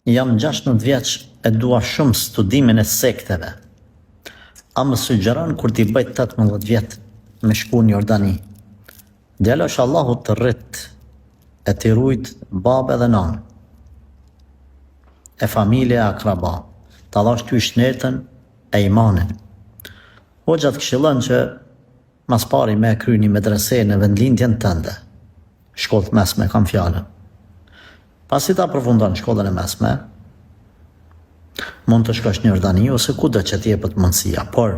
Jam 16 vjeç e dua shumë studimin e sekteve. A më sugjeron kur t'i bëj 18 vjet me shku në Jordani. Djalosh Allahu të rrit e t'i rujt babë dhe nanë, e familje e akraba, t'a dhash ty shnetën e imanin. Hoxha të këshillon që mas pari me kry një medrese në vendlindjen tënde, shkollë mesme kam fjallën. Pasi ta përfundon shkollën e mesme, mund të shkosh në Jordani ose kudo që t'jepet mundësia, por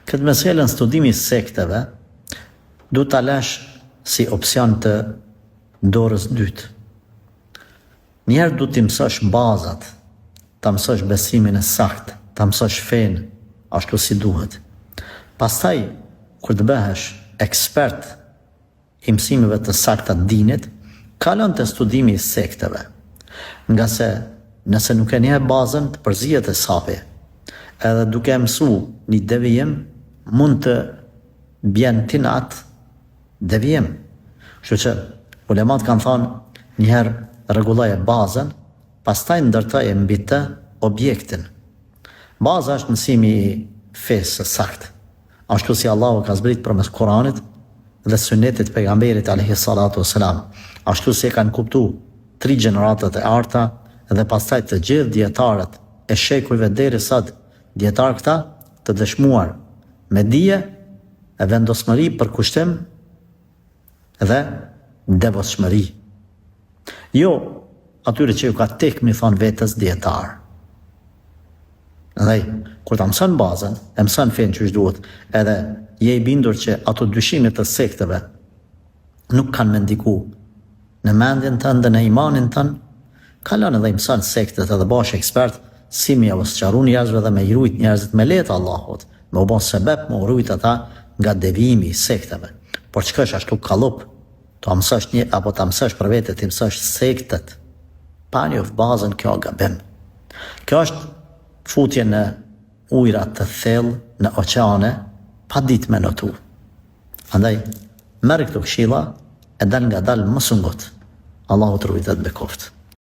këtë meselën studimi sekteve du t'a lesh si opcion të dorës dytë. Njerë du t'i mësosh bazat, t'a mësosh besimin e sakt, t'a mësosh fenë, ashtu si duhet. Pastaj, kur të bëhesh ekspert i mësimeve të sakta të dinit, kalon të studimi i sekteve, nga se nëse nuk e nje bazën të përzijet e sapi, edhe duke mësu një devijim, mund të bjen tinat devijim. Kështu që ulemat kanë thonë njëherë rregulloje bazën, pastaj ndërtoje mbi të objektin. Baza është mësimi i fesë së saktë, ashtu si Allahu ka zbrit përmes Kuranit dhe sunetit pejgamberit alayhi salatu wassalam, ashtu si e kanë kuptu 3 gjeneratat e arta dhe pastaj të gjithë dietarët e shekujve deri sot, dietar këta të dëshmuar me dije e vendosmëri për kushtim dhe devotshmëri. Jo atyre që ju ka tek mi thonë vetës dietar. Dhe kur ta mëson bazën, e mëson fenë që duhet, edhe je i bindur që ato dyshimit të sekteve nuk kanë me ndiku në mendjen tënde, në imanin tënd, kalon edhe i mëson sektet edhe bash ekspert, si me javosqaru njerëzve dhe me i rujt njerëzit me letë Allahut, me u bon sebeb me u rujt ata nga devijimi i sekteve. Por çka është ashtu kallup, ta mësosh një apo ta mësosh për vete, ti mësosh sektet, pa njoh bazën, kjo gabim. Kjo është futje në ujrat të thellë, në oqeane, pa ditë me notu. Andaj, merr këto këshilla e dal nga dal mos u ngot. Allahu të rujtet me koftë.